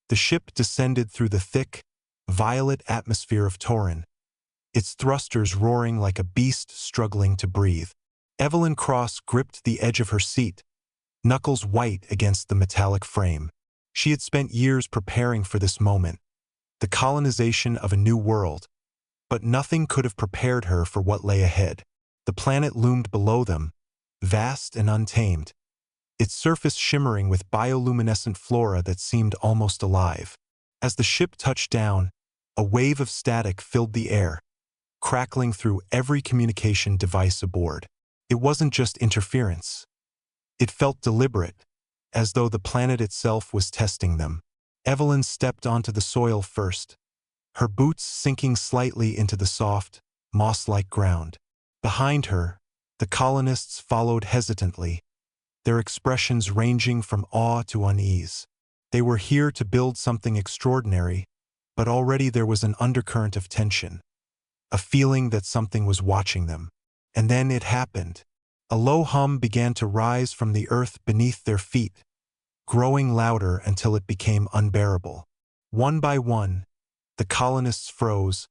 The ship descended through the thick, violet atmosphere of Torin, its thrusters roaring like a beast struggling to breathe. Evelyn Cross gripped the edge of her seat, knuckles white against the metallic frame. She had spent years preparing for this moment, the colonization of a new world, but nothing could have prepared her for what lay ahead. The planet loomed below them, vast and untamed, its surface shimmering with bioluminescent flora that seemed almost alive. As the ship touched down, a wave of static filled the air, crackling through every communication device aboard. It wasn't just interference. It felt deliberate, as though the planet itself was testing them. Evelyn stepped onto the soil first, her boots sinking slightly into the soft, moss-like ground. Behind her, the colonists followed hesitantly, their expressions ranging from awe to unease. They were here to build something extraordinary, but already there was an undercurrent of tension, a feeling that something was watching them. And then it happened. A low hum began to rise from the earth beneath their feet, growing louder until it became unbearable. One by one, the colonists froze,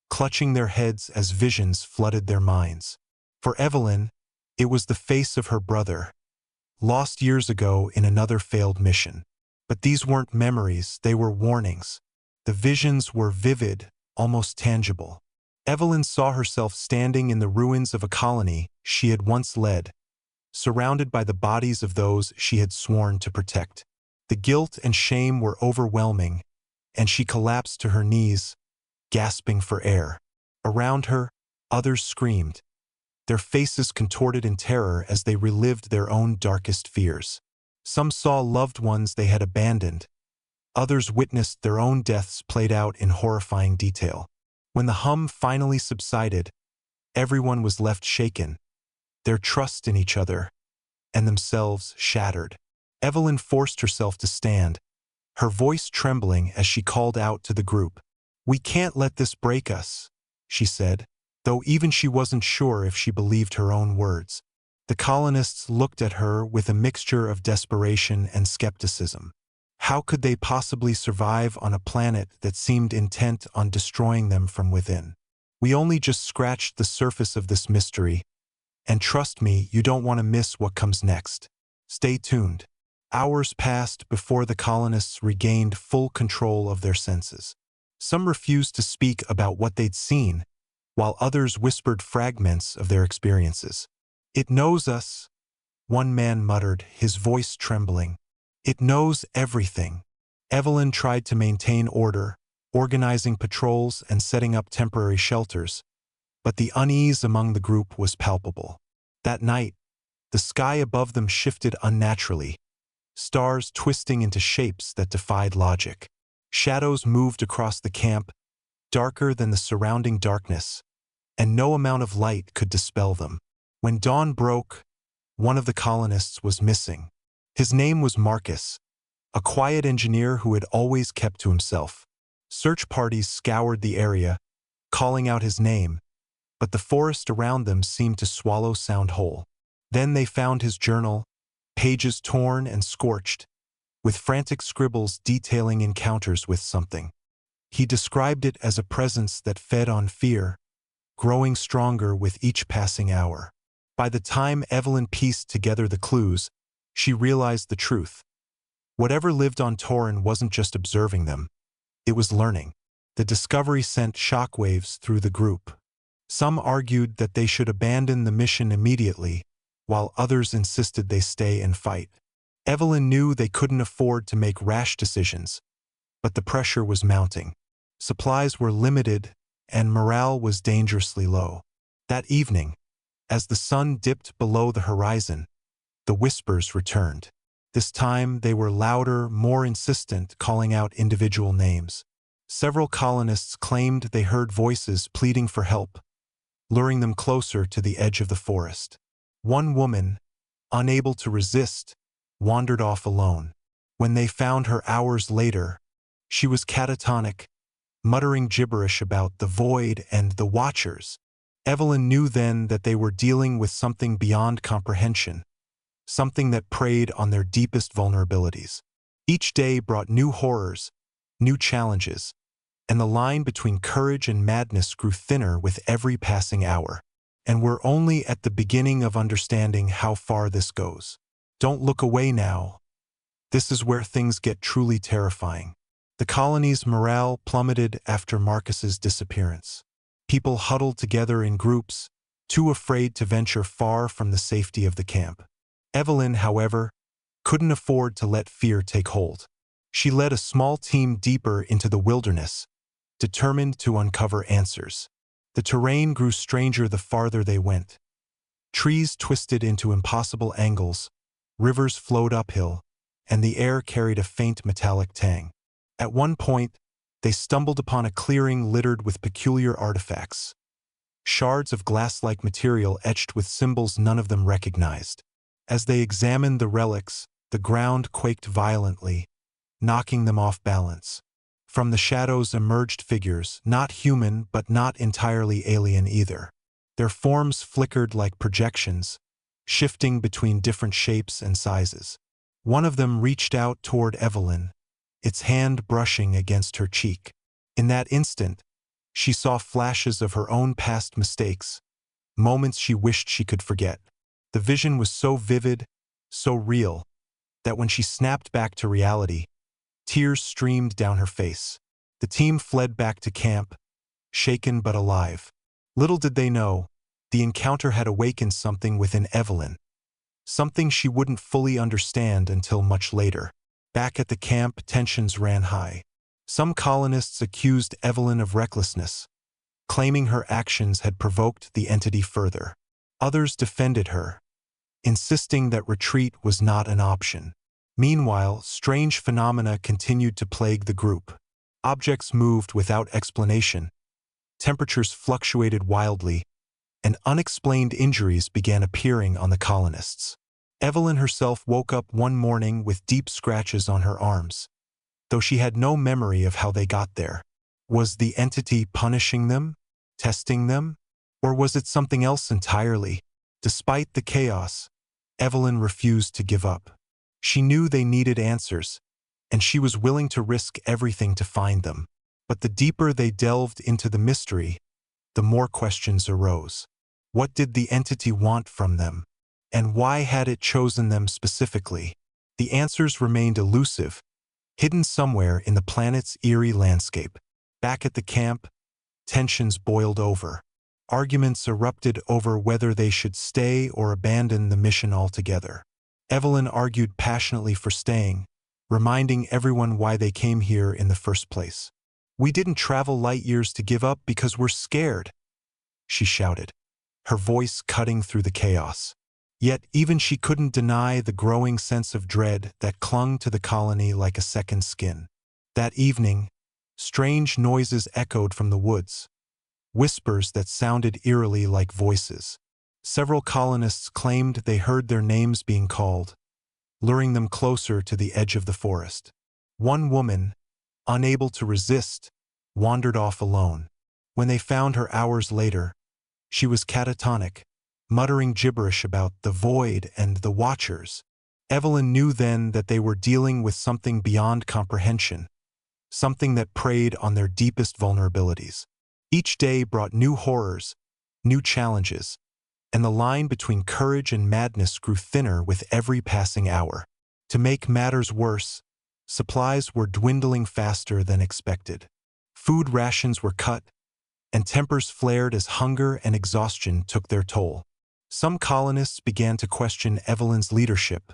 clutching their heads as visions flooded their minds. For Evelyn, it was the face of her brother, lost years ago in another failed mission. But these weren't memories, they were warnings. The visions were vivid, almost tangible. Evelyn saw herself standing in the ruins of a colony she had once led, surrounded by the bodies of those she had sworn to protect. The guilt and shame were overwhelming, and she collapsed to her knees, gasping for air. Around her, others screamed, their faces contorted in terror as they relived their own darkest fears. Some saw loved ones they had abandoned. Others witnessed their own deaths played out in horrifying detail. When the hum finally subsided, everyone was left shaken, their trust in each other and themselves shattered. Evelyn forced herself to stand, her voice trembling as she called out to the group. "We can't let this break us," she said, though even she wasn't sure if she believed her own words. The colonists looked at her with a mixture of desperation and skepticism. How could they possibly survive on a planet that seemed intent on destroying them from within? "We only just scratched the surface of this mystery, and trust me, you don't want to miss what comes next. Stay tuned." Hours passed before the colonists regained full control of their senses. Some refused to speak about what they'd seen, while others whispered fragments of their experiences. "It knows us," one man muttered, his voice trembling. "It knows everything." Evelyn tried to maintain order, organizing patrols and setting up temporary shelters, but the unease among the group was palpable. That night, the sky above them shifted unnaturally, stars twisting into shapes that defied logic. Shadows moved across the camp, darker than the surrounding darkness, and no amount of light could dispel them. When dawn broke, one of the colonists was missing. His name was Marcus, a quiet engineer who had always kept to himself. Search parties scoured the area, calling out his name, but the forest around them seemed to swallow sound whole. Then they found his journal, pages torn and scorched, with frantic scribbles detailing encounters with something. He described it as a presence that fed on fear, growing stronger with each passing hour. By the time Evelyn pieced together the clues, she realized the truth. Whatever lived on Torin wasn't just observing them, it was learning. The discovery sent shockwaves through the group. Some argued that they should abandon the mission immediately, while others insisted they stay and fight. Evelyn knew they couldn't afford to make rash decisions, but the pressure was mounting. Supplies were limited, and morale was dangerously low. That evening, as the sun dipped below the horizon, the whispers returned. This time they were louder, more insistent, calling out individual names. Several colonists claimed they heard voices pleading for help, luring them closer to the edge of the forest. One woman, unable to resist, wandered off alone. When they found her hours later, she was catatonic, muttering gibberish about the void and the Watchers. Evelyn knew then that they were dealing with something beyond comprehension, something that preyed on their deepest vulnerabilities. Each day brought new horrors, new challenges, and the line between courage and madness grew thinner with every passing hour. And we're only at the beginning of understanding how far this goes. Don't look away now. This is where things get truly terrifying. The colony's morale plummeted after Marcus's disappearance. People huddled together in groups, too afraid to venture far from the safety of the camp. Evelyn, however, couldn't afford to let fear take hold. She led a small team deeper into the wilderness, determined to uncover answers. The terrain grew stranger the farther they went. Trees twisted into impossible angles, rivers flowed uphill, and the air carried a faint metallic tang. At one point, they stumbled upon a clearing littered with peculiar artifacts. Shards of glass-like material etched with symbols none of them recognized. As they examined the relics, the ground quaked violently, knocking them off balance. From the shadows emerged figures, not human but not entirely alien either. Their forms flickered like projections, shifting between different shapes and sizes. One of them reached out toward Evelyn, its hand brushing against her cheek. In that instant, she saw flashes of her own past mistakes, moments she wished she could forget. The vision was so vivid, so real, that when she snapped back to reality, tears streamed down her face. The team fled back to camp, shaken but alive. Little did they know, the encounter had awakened something within Evelyn, something she wouldn't fully understand until much later. Back at the camp, tensions ran high. Some colonists accused Evelyn of recklessness, claiming her actions had provoked the entity further. Others defended her, insisting that retreat was not an option. Meanwhile, strange phenomena continued to plague the group. Objects moved without explanation, temperatures fluctuated wildly, and unexplained injuries began appearing on the colonists. Evelyn herself woke up one morning with deep scratches on her arms, though she had no memory of how they got there. Was the entity punishing them, testing them, or was it something else entirely? Despite the chaos, Evelyn refused to give up. She knew they needed answers, and she was willing to risk everything to find them. But the deeper they delved into the mystery, the more questions arose. What did the entity want from them? And why had it chosen them specifically? The answers remained elusive, hidden somewhere in the planet's eerie landscape. Back at the camp, tensions boiled over. Arguments erupted over whether they should stay or abandon the mission altogether. Evelyn argued passionately for staying, reminding everyone why they came here in the first place. "We didn't travel light years to give up because we're scared," she shouted, her voice cutting through the chaos. Yet even she couldn't deny the growing sense of dread that clung to the colony like a second skin. That evening, strange noises echoed from the woods, whispers that sounded eerily like voices. Several colonists claimed they heard their names being called, luring them closer to the edge of the forest. One woman, unable to resist, wandered off alone. When they found her hours later, she was catatonic, muttering gibberish about the void and the watchers. Evelyn knew then that they were dealing with something beyond comprehension, something that preyed on their deepest vulnerabilities. Each day brought new horrors, new challenges, and the line between courage and madness grew thinner with every passing hour. To make matters worse, supplies were dwindling faster than expected. Food rations were cut, and tempers flared as hunger and exhaustion took their toll. Some colonists began to question Evelyn's leadership,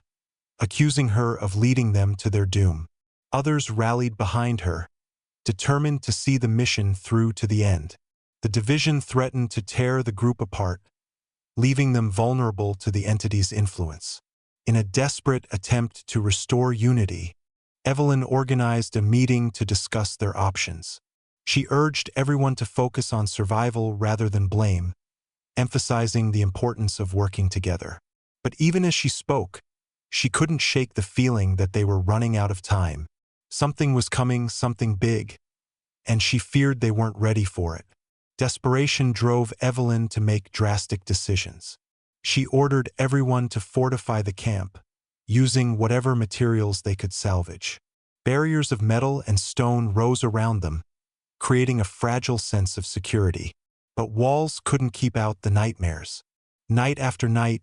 accusing her of leading them to their doom. Others rallied behind her, determined to see the mission through to the end. The division threatened to tear the group apart, leaving them vulnerable to the entity's influence. In a desperate attempt to restore unity, Evelyn organized a meeting to discuss their options. She urged everyone to focus on survival rather than blame, emphasizing the importance of working together. But even as she spoke, she couldn't shake the feeling that they were running out of time. Something was coming, something big, and she feared they weren't ready for it. Desperation drove Evelyn to make drastic decisions. She ordered everyone to fortify the camp, using whatever materials they could salvage. Barriers of metal and stone rose around them, creating a fragile sense of security. But walls couldn't keep out the nightmares. Night after night,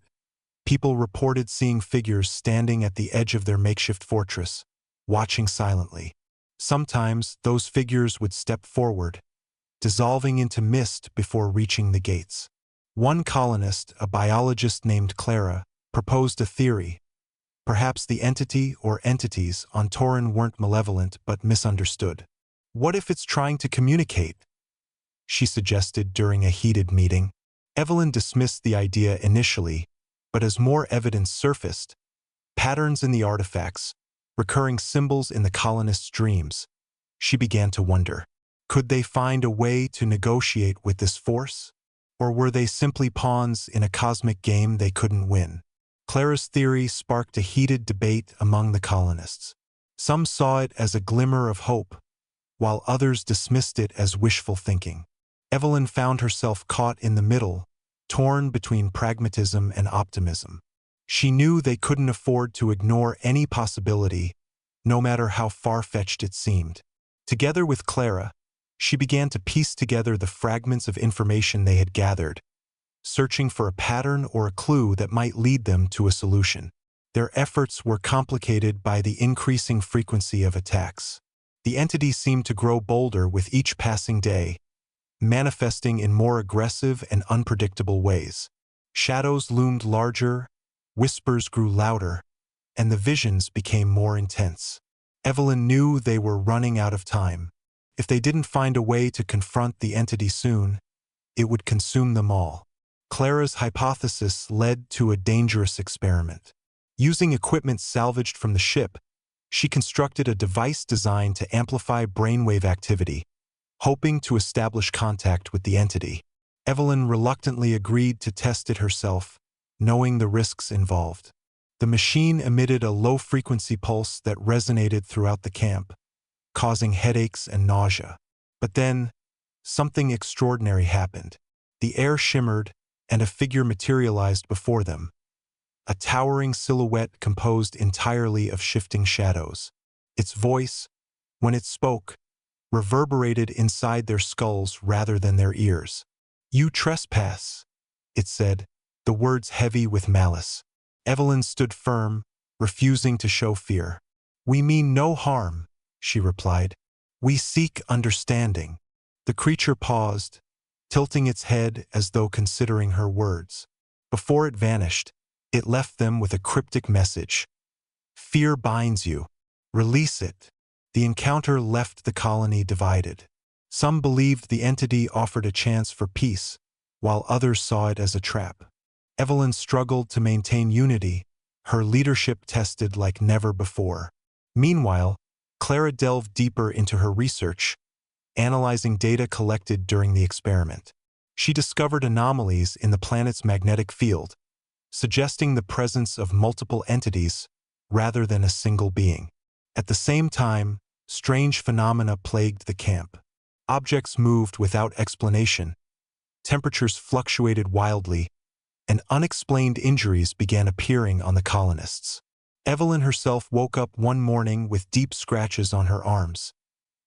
people reported seeing figures standing at the edge of their makeshift fortress, watching silently. Sometimes those figures would step forward, dissolving into mist before reaching the gates. One colonist, a biologist named Clara, proposed a theory. Perhaps the entity or entities on Torin weren't malevolent but misunderstood. What if it's trying to communicate? She suggested during a heated meeting. Evelyn dismissed the idea initially, but as more evidence surfaced, patterns in the artifacts, recurring symbols in the colonists' dreams, she began to wonder. Could they find a way to negotiate with this force? Or were they simply pawns in a cosmic game they couldn't win? Clara's theory sparked a heated debate among the colonists. Some saw it as a glimmer of hope, while others dismissed it as wishful thinking. Evelyn found herself caught in the middle, torn between pragmatism and optimism. She knew they couldn't afford to ignore any possibility, no matter how far-fetched it seemed. Together with Clara, she began to piece together the fragments of information they had gathered, searching for a pattern or a clue that might lead them to a solution. Their efforts were complicated by the increasing frequency of attacks. The entity seemed to grow bolder with each passing day, manifesting in more aggressive and unpredictable ways. Shadows loomed larger, whispers grew louder, and the visions became more intense. Evelyn knew they were running out of time. If they didn't find a way to confront the entity soon, it would consume them all. Clara's hypothesis led to a dangerous experiment. Using equipment salvaged from the ship, she constructed a device designed to amplify brainwave activity, hoping to establish contact with the entity. Evelyn reluctantly agreed to test it herself, knowing the risks involved. The machine emitted a low-frequency pulse that resonated throughout the camp, causing headaches and nausea. But then, something extraordinary happened. The air shimmered, and a figure materialized before them. A towering silhouette composed entirely of shifting shadows. Its voice, when it spoke, reverberated inside their skulls rather than their ears. "You trespass," it said, the words heavy with malice. Evelyn stood firm, refusing to show fear. "We mean no harm," she replied. "We seek understanding." The creature paused, tilting its head as though considering her words. Before it vanished, it left them with a cryptic message. "Fear binds you. Release it." The encounter left the colony divided. Some believed the entity offered a chance for peace, while others saw it as a trap. Evelyn struggled to maintain unity, her leadership tested like never before. Meanwhile, Clara delved deeper into her research, analyzing data collected during the experiment. She discovered anomalies in the planet's magnetic field, suggesting the presence of multiple entities rather than a single being. At the same time, strange phenomena plagued the camp. Objects moved without explanation, temperatures fluctuated wildly, and unexplained injuries began appearing on the colonists. Evelyn herself woke up one morning with deep scratches on her arms,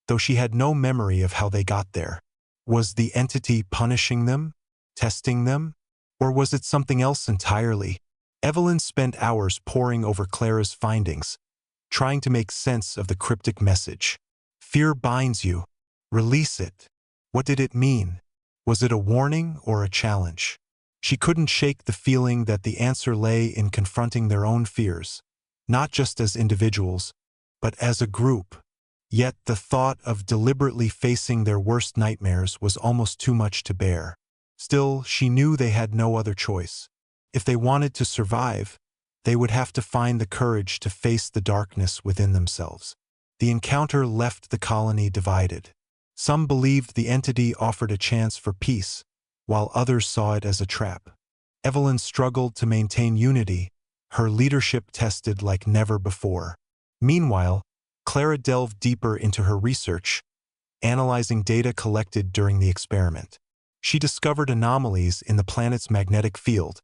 though she had no memory of how they got there. Was the entity punishing them, testing them, or was it something else entirely? Evelyn spent hours poring over Clara's findings, trying to make sense of the cryptic message. "Fear binds you. Release it." What did it mean? Was it a warning or a challenge? She couldn't shake the feeling that the answer lay in confronting their own fears, not just as individuals, but as a group. Yet the thought of deliberately facing their worst nightmares was almost too much to bear. Still, she knew they had no other choice. If they wanted to survive, they would have to find the courage to face the darkness within themselves. The encounter left the colony divided. Some believed the entity offered a chance for peace, while others saw it as a trap. Evelyn struggled to maintain unity, her leadership tested like never before. Meanwhile, Clara delved deeper into her research, analyzing data collected during the experiment. She discovered anomalies in the planet's magnetic field,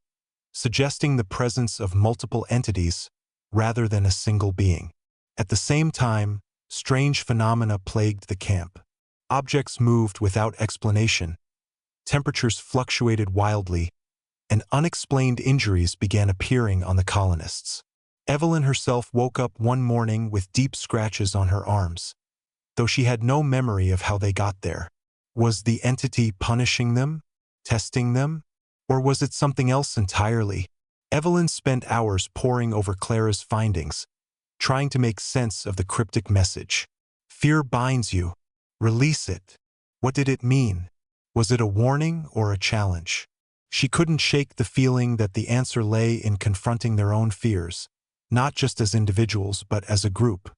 suggesting the presence of multiple entities rather than a single being. At the same time, Strange phenomena plagued the camp. Objects moved without explanation, temperatures fluctuated wildly, and unexplained injuries began appearing on the colonists. Evelyn herself woke up one morning with deep scratches on her arms, though she had no memory of how they got there. Was the entity punishing them? Testing them? Or was it something else entirely? Evelyn spent hours poring over Clara's findings, trying to make sense of the cryptic message. Fear binds you. Release it. What did it mean? Was it a warning or a challenge? She couldn't shake the feeling that the answer lay in confronting their own fears, not just as individuals but as a group.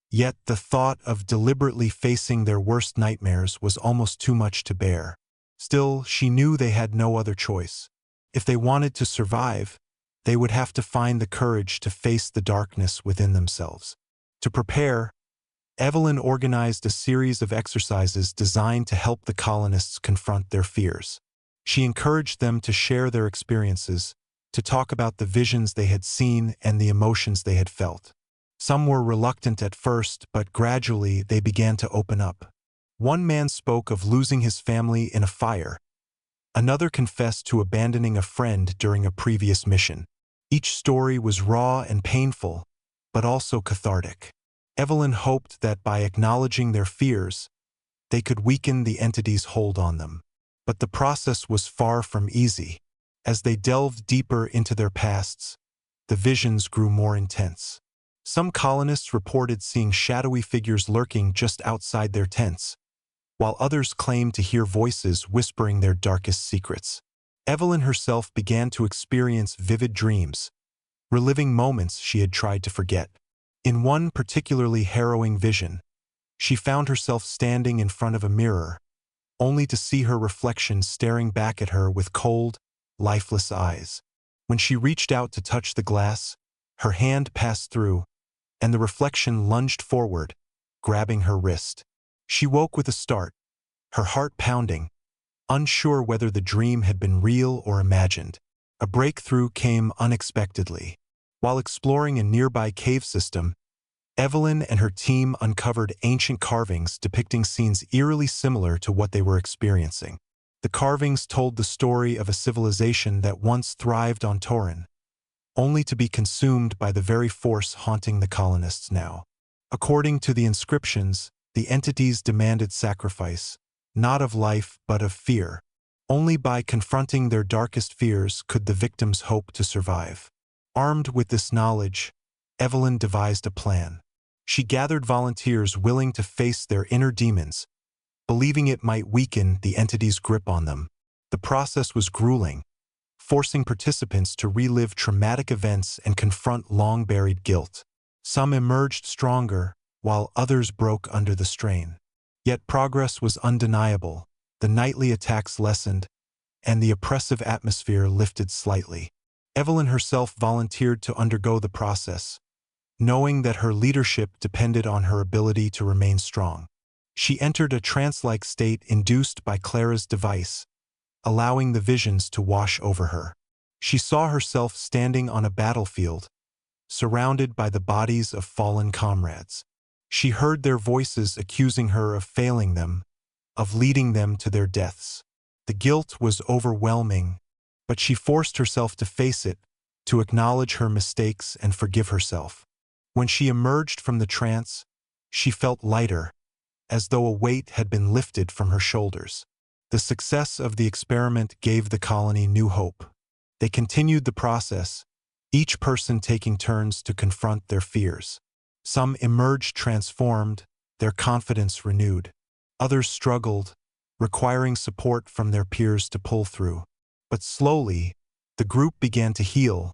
Yet the thought of deliberately facing their worst nightmares was almost too much to bear. Still, she knew they had no other choice. If they wanted to survive, they would have to find the courage to face the darkness within themselves. To prepare, Evelyn organized a series of exercises designed to help the colonists confront their fears. She encouraged them to share their experiences, to talk about the visions they had seen and the emotions they had felt. Some were reluctant at first, but gradually they began to open up. One man spoke of losing his family in a fire. Another confessed to abandoning a friend during a previous mission. Each story was raw and painful, but also cathartic. Evelyn hoped that by acknowledging their fears, they could weaken the entity's hold on them. But the process was far from easy. As they delved deeper into their pasts, the visions grew more intense. Some colonists reported seeing shadowy figures lurking just outside their tents, while others claimed to hear voices whispering their darkest secrets. Evelyn herself began to experience vivid dreams, reliving moments she had tried to forget. In one particularly harrowing vision, she found herself standing in front of a mirror, only to see her reflection staring back at her with cold, lifeless eyes. When she reached out to touch the glass, her hand passed through, and the reflection lunged forward, grabbing her wrist. She woke with a start, her heart pounding, unsure whether the dream had been real or imagined. A breakthrough came unexpectedly. While exploring a nearby cave system, Evelyn and her team uncovered ancient carvings depicting scenes eerily similar to what they were experiencing. The carvings told the story of a civilization that once thrived on Torin, only to be consumed by the very force haunting the colonists now. According to the inscriptions, the entities demanded sacrifice, not of life but of fear. Only by confronting their darkest fears could the victims hope to survive. Armed with this knowledge, Evelyn devised a plan. She gathered volunteers willing to face their inner demons, believing it might weaken the entity's grip on them. The process was grueling, forcing participants to relive traumatic events and confront long-buried guilt. Some emerged stronger, while others broke under the strain. Yet progress was undeniable. The nightly attacks lessened, and the oppressive atmosphere lifted slightly. Evelyn herself volunteered to undergo the process, knowing that her leadership depended on her ability to remain strong. She entered a trance-like state induced by Clara's device, allowing the visions to wash over her. She saw herself standing on a battlefield, surrounded by the bodies of fallen comrades. She heard their voices accusing her of failing them, of leading them to their deaths. The guilt was overwhelming, but she forced herself to face it, to acknowledge her mistakes and forgive herself. When she emerged from the trance, she felt lighter, as though a weight had been lifted from her shoulders. The success of the experiment gave the colony new hope. They continued the process, each person taking turns to confront their fears. Some emerged transformed, their confidence renewed. Others struggled, requiring support from their peers to pull through. But slowly, the group began to heal,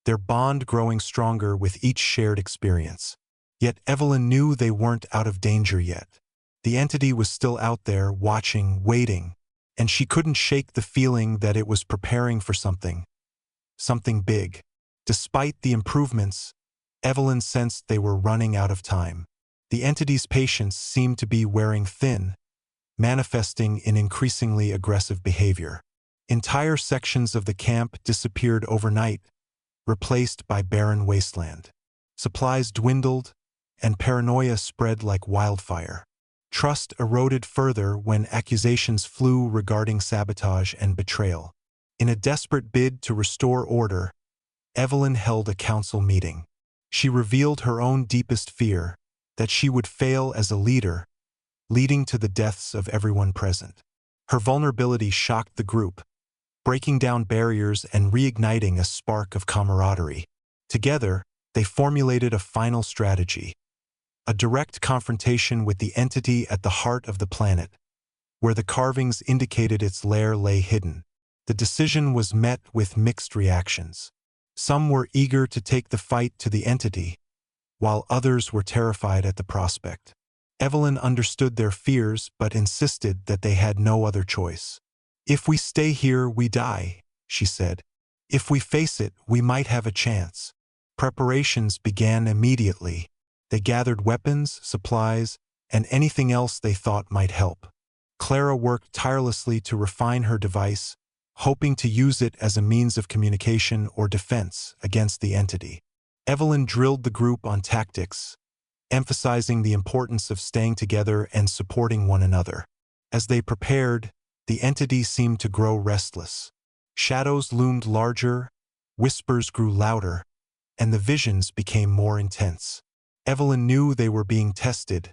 their bond growing stronger with each shared experience. Yet Evelyn knew they weren't out of danger yet. The entity was still out there, watching, waiting, and she couldn't shake the feeling that it was preparing for something big. Despite the improvements, Evelyn sensed they were running out of time. The entity's patience seemed to be wearing thin, manifesting in increasingly aggressive behavior. Entire sections of the camp disappeared overnight, replaced by barren wasteland. Supplies dwindled, and paranoia spread like wildfire. Trust eroded further when accusations flew regarding sabotage and betrayal. In a desperate bid to restore order, Evelyn held a council meeting. She revealed her own deepest fear, that she would fail as a leader, leading to the deaths of everyone present. Her vulnerability shocked the group, breaking down barriers and reigniting a spark of camaraderie. Together, they formulated a final strategy, a direct confrontation with the entity at the heart of the planet, where the carvings indicated its lair lay hidden. The decision was met with mixed reactions. Some were eager to take the fight to the entity, while others were terrified at the prospect. Evelyn understood their fears but insisted that they had no other choice. "If we stay here, we die," she said. "If we face it, we might have a chance." Preparations began immediately. They gathered weapons, supplies, and anything else they thought might help. Clara worked tirelessly to refine her device, hoping to use it as a means of communication or defense against the entity. Evelyn drilled the group on tactics, emphasizing the importance of staying together and supporting one another. As they prepared, the entity seemed to grow restless. Shadows loomed larger, whispers grew louder, and the visions became more intense. Evelyn knew they were being tested,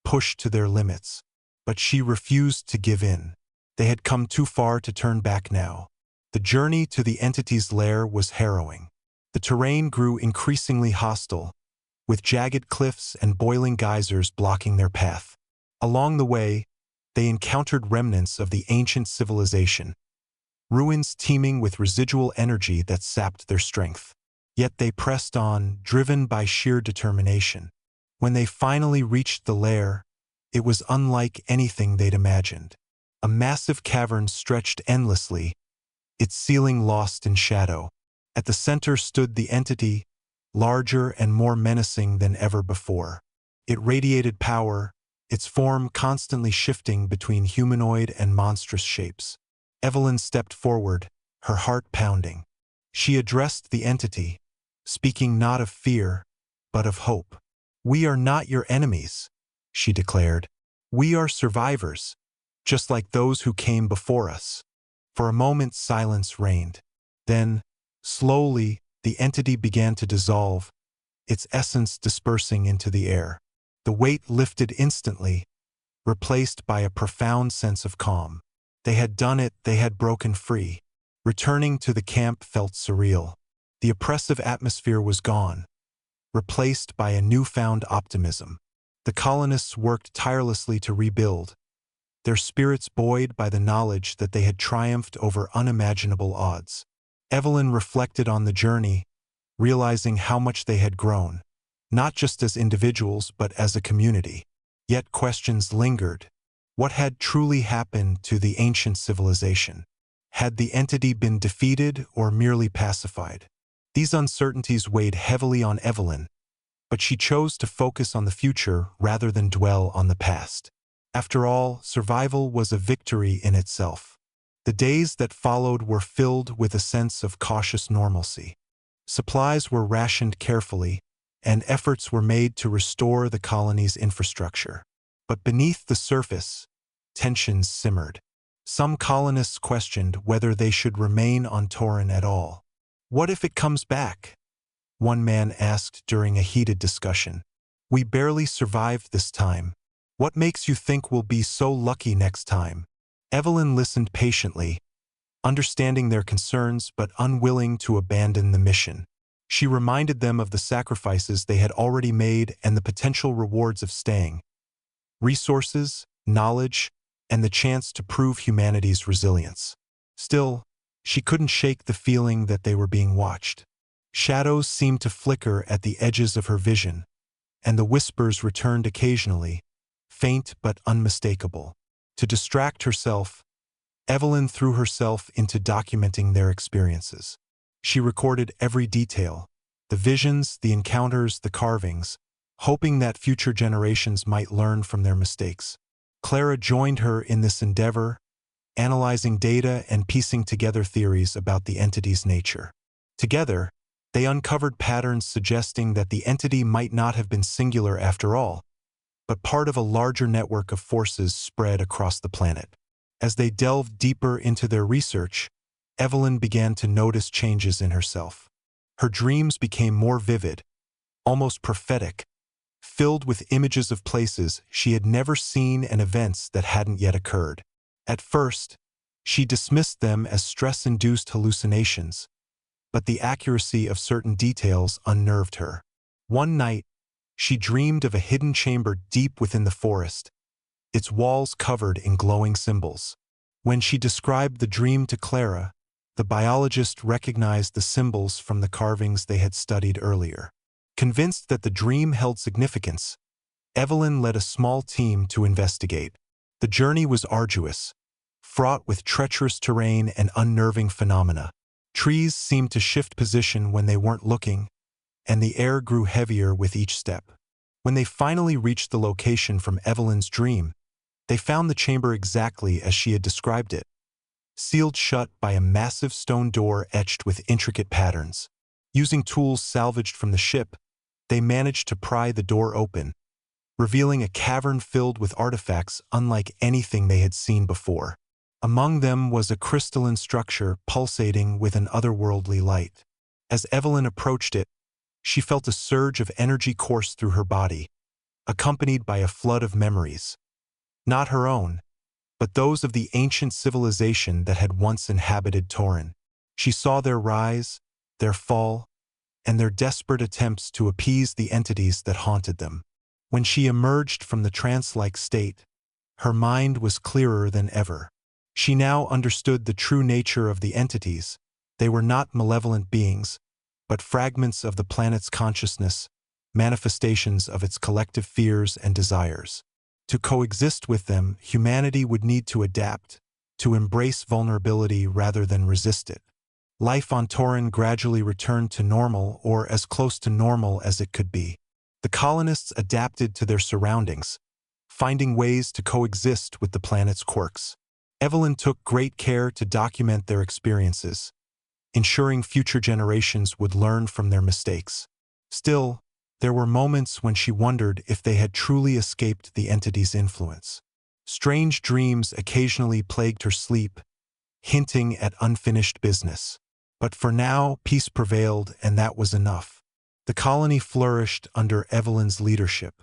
pushed to their limits, but she refused to give in. They had come too far to turn back now. The journey to the entity's lair was harrowing. The terrain grew increasingly hostile, with jagged cliffs and boiling geysers blocking their path. Along the way, they encountered remnants of the ancient civilization, ruins teeming with residual energy that sapped their strength. Yet they pressed on, driven by sheer determination. When they finally reached the lair, it was unlike anything they'd imagined. A massive cavern stretched endlessly, its ceiling lost in shadow. At the center stood the entity, larger and more menacing than ever before. It radiated power, its form constantly shifting between humanoid and monstrous shapes. Evelyn stepped forward, her heart pounding. She addressed the entity, speaking not of fear, but of hope. "We are not your enemies," she declared. "We are survivors, just like those who came before us." For a moment silence reigned. Then, slowly, the entity began to dissolve, its essence dispersing into the air. The weight lifted instantly, replaced by a profound sense of calm. They had done it, they had broken free. Returning to the camp felt surreal. The oppressive atmosphere was gone, replaced by a newfound optimism. The colonists worked tirelessly to rebuild, their spirits buoyed by the knowledge that they had triumphed over unimaginable odds. Evelyn reflected on the journey, realizing how much they had grown, not just as individuals but as a community. Yet questions lingered. What had truly happened to the ancient civilization? Had the entity been defeated or merely pacified? These uncertainties weighed heavily on Evelyn, but she chose to focus on the future rather than dwell on the past. After all, survival was a victory in itself. The days that followed were filled with a sense of cautious normalcy. Supplies were rationed carefully, and efforts were made to restore the colony's infrastructure. But beneath the surface, tensions simmered. Some colonists questioned whether they should remain on Torin at all. "What if it comes back?" one man asked during a heated discussion. "We barely survived this time. What makes you think we'll be so lucky next time?" Evelyn listened patiently, understanding their concerns but unwilling to abandon the mission. She reminded them of the sacrifices they had already made and the potential rewards of staying: resources, knowledge, and the chance to prove humanity's resilience. Still, she couldn't shake the feeling that they were being watched. Shadows seemed to flicker at the edges of her vision, and the whispers returned occasionally, faint but unmistakable. To distract herself, Evelyn threw herself into documenting their experiences. She recorded every detail: the visions, the encounters, the carvings, hoping that future generations might learn from their mistakes. Clara joined her in this endeavor, analyzing data and piecing together theories about the entity's nature. Together, They uncovered patterns suggesting that the entity might not have been singular after all, but part of a larger network of forces spread across the planet. As they delved deeper into their research, Evelyn began to notice changes in herself. Her dreams became more vivid, almost prophetic, filled with images of places she had never seen and events that hadn't yet occurred. At first, she dismissed them as stress-induced hallucinations, but the accuracy of certain details unnerved her. One night, she dreamed of a hidden chamber deep within the forest, its walls covered in glowing symbols. When she described the dream to Clara, the biologist recognized the symbols from the carvings they had studied earlier. Convinced that the dream held significance, Evelyn led a small team to investigate. The journey was arduous, fraught with treacherous terrain and unnerving phenomena. Trees seemed to shift position when they weren't looking, and the air grew heavier with each step. When they finally reached the location from Evelyn's dream, they found the chamber exactly as she had described it, sealed shut by a massive stone door etched with intricate patterns. Using tools salvaged from the ship, they managed to pry the door open, revealing a cavern filled with artifacts unlike anything they had seen before. Among them was a crystalline structure pulsating with an otherworldly light. As Evelyn approached it, she felt a surge of energy course through her body, accompanied by a flood of memories. Not her own, but those of the ancient civilization that had once inhabited Torin. She saw their rise, their fall, and their desperate attempts to appease the entities that haunted them. When she emerged from the trance-like state, her mind was clearer than ever. She now understood the true nature of the entities. They were not malevolent beings, but fragments of the planet's consciousness, manifestations of its collective fears and desires. To coexist with them, humanity would need to adapt, to embrace vulnerability rather than resist it. Life on Torin gradually returned to normal, or as close to normal as it could be. The colonists adapted to their surroundings, finding ways to coexist with the planet's quirks. Evelyn took great care to document their experiences, ensuring future generations would learn from their mistakes. Still, there were moments when she wondered if they had truly escaped the entity's influence. Strange dreams occasionally plagued her sleep, hinting at unfinished business. But for now, peace prevailed, and that was enough. The colony flourished under Evelyn's leadership.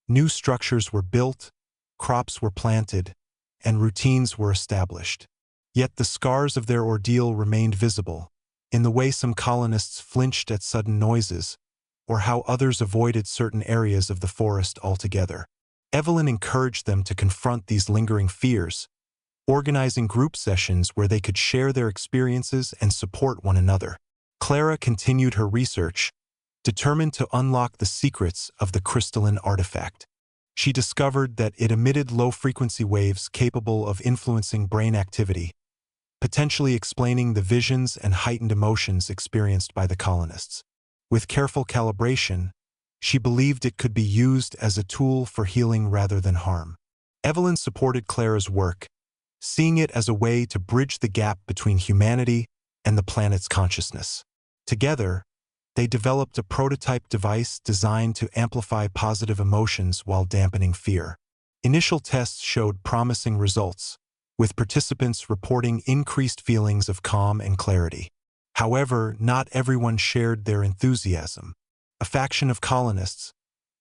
New structures were built, crops were planted, and routines were established. Yet the scars of their ordeal remained visible, in the way some colonists flinched at sudden noises, or how others avoided certain areas of the forest altogether. Evelyn encouraged them to confront these lingering fears, organizing group sessions where they could share their experiences and support one another. Clara continued her research, determined to unlock the secrets of the crystalline artifact. She discovered that it emitted low-frequency waves capable of influencing brain activity, potentially explaining the visions and heightened emotions experienced by the colonists. With careful calibration, she believed it could be used as a tool for healing rather than harm. Evelyn supported Clara's work, seeing it as a way to bridge the gap between humanity and the planet's consciousness. Together, they developed a prototype device designed to amplify positive emotions while dampening fear. Initial tests showed promising results, with participants reporting increased feelings of calm and clarity. However, not everyone shared their enthusiasm. A faction of colonists,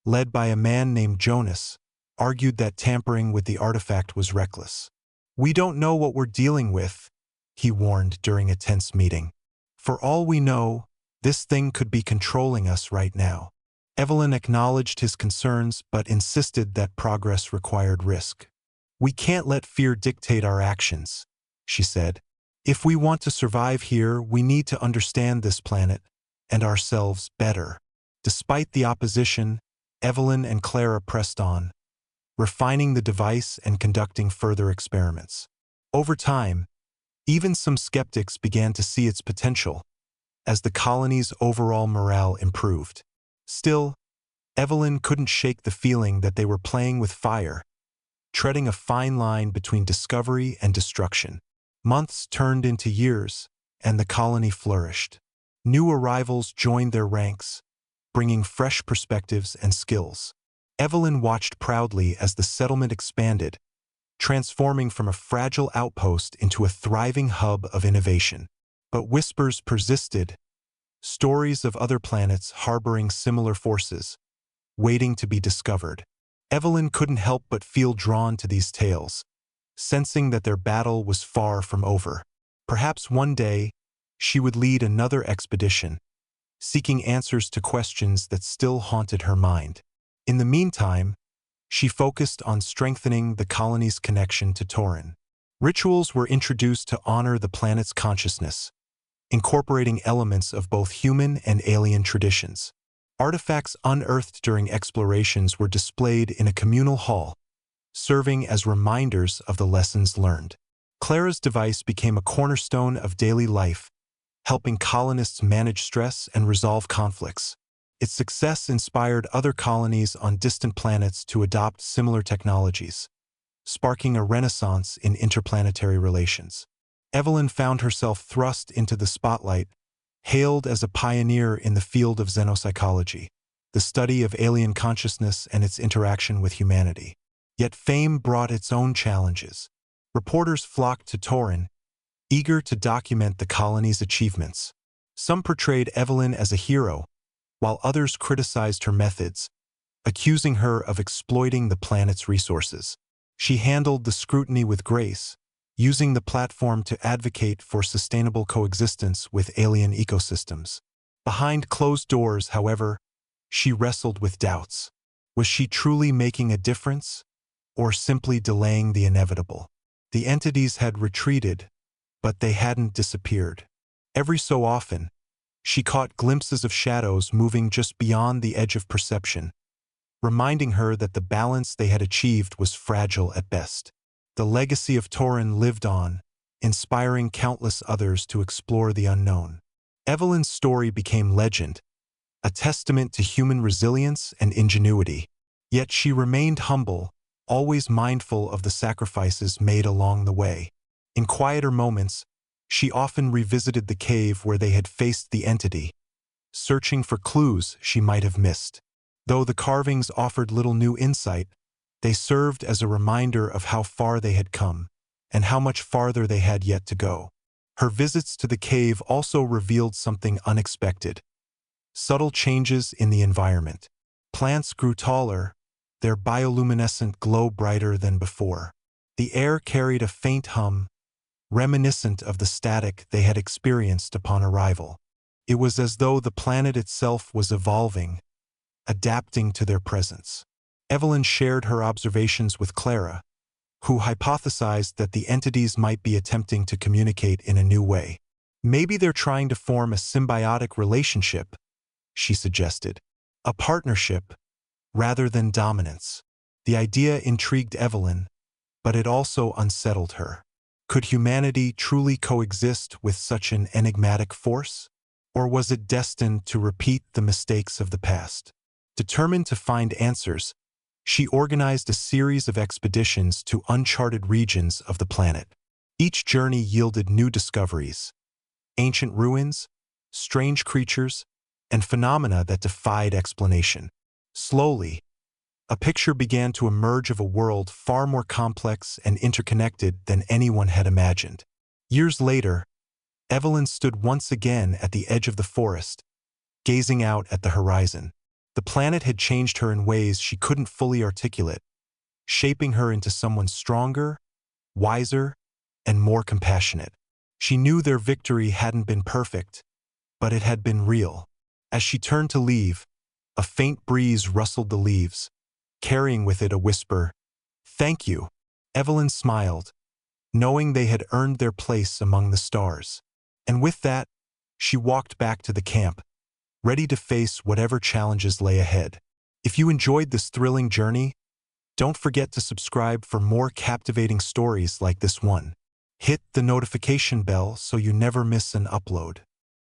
led by a man named Jonas, argued that tampering with the artifact was reckless. "We don't know what we're dealing with," he warned during a tense meeting. "For all we know, this thing could be controlling us right now." Evelyn acknowledged his concerns but insisted that progress required risk. "We can't let fear dictate our actions," she said. "If we want to survive here, we need to understand this planet and ourselves better." Despite the opposition, Evelyn and Clara pressed on, refining the device and conducting further experiments. Over time, even some skeptics began to see its potential, as the colony's overall morale improved. Still, Evelyn couldn't shake the feeling that they were playing with fire, treading a fine line between discovery and destruction. Months turned into years, and the colony flourished. New arrivals joined their ranks, bringing fresh perspectives and skills. Evelyn watched proudly as the settlement expanded, transforming from a fragile outpost into a thriving hub of innovation. But whispers persisted, stories of other planets harboring similar forces, waiting to be discovered. Evelyn couldn't help but feel drawn to these tales, sensing that their battle was far from over. Perhaps one day, she would lead another expedition, seeking answers to questions that still haunted her mind. In the meantime, she focused on strengthening the colony's connection to Torin. Rituals were introduced to honor the planet's consciousness, incorporating elements of both human and alien traditions. Artifacts unearthed during explorations were displayed in a communal hall, serving as reminders of the lessons learned. Clara's device became a cornerstone of daily life, helping colonists manage stress and resolve conflicts. Its success inspired other colonies on distant planets to adopt similar technologies, sparking a renaissance in interplanetary relations. Evelyn found herself thrust into the spotlight, hailed as a pioneer in the field of xenopsychology, the study of alien consciousness and its interaction with humanity. Yet fame brought its own challenges. Reporters flocked to Torin, eager to document the colony's achievements. Some portrayed Evelyn as a hero, while others criticized her methods, accusing her of exploiting the planet's resources. She handled the scrutiny with grace, using the platform to advocate for sustainable coexistence with alien ecosystems. Behind closed doors, however, she wrestled with doubts. Was she truly making a difference, or simply delaying the inevitable? The entities had retreated, but they hadn't disappeared. Every so often, she caught glimpses of shadows moving just beyond the edge of perception, reminding her that the balance they had achieved was fragile at best. The legacy of Torin lived on, inspiring countless others to explore the unknown. Evelyn's story became legend, a testament to human resilience and ingenuity. Yet she remained humble, always mindful of the sacrifices made along the way. In quieter moments, she often revisited the cave where they had faced the entity, searching for clues she might have missed. Though the carvings offered little new insight, they served as a reminder of how far they had come and how much farther they had yet to go. Her visits to the cave also revealed something unexpected: subtle changes in the environment. Plants grew taller, their bioluminescent glow brighter than before. The air carried a faint hum, reminiscent of the static they had experienced upon arrival. It was as though the planet itself was evolving, adapting to their presence. Evelyn shared her observations with Clara, who hypothesized that the entities might be attempting to communicate in a new way. Maybe they're trying to form a symbiotic relationship, she suggested. A partnership, rather than dominance. The idea intrigued Evelyn, but it also unsettled her. Could humanity truly coexist with such an enigmatic force? Or was it destined to repeat the mistakes of the past? Determined to find answers, she organized a series of expeditions to uncharted regions of the planet. Each journey yielded new discoveries: ancient ruins, strange creatures, and phenomena that defied explanation. Slowly, a picture began to emerge of a world far more complex and interconnected than anyone had imagined. Years later, Evelyn stood once again at the edge of the forest, gazing out at the horizon. The planet had changed her in ways she couldn't fully articulate, shaping her into someone stronger, wiser, and more compassionate. She knew their victory hadn't been perfect, but it had been real. As she turned to leave, a faint breeze rustled the leaves, carrying with it a whisper, "Thank you." Evelyn smiled, knowing they had earned their place among the stars. And with that, she walked back to the camp, ready to face whatever challenges lay ahead. If you enjoyed this thrilling journey, don't forget to subscribe for more captivating stories like this one. Hit the notification bell so you never miss an upload.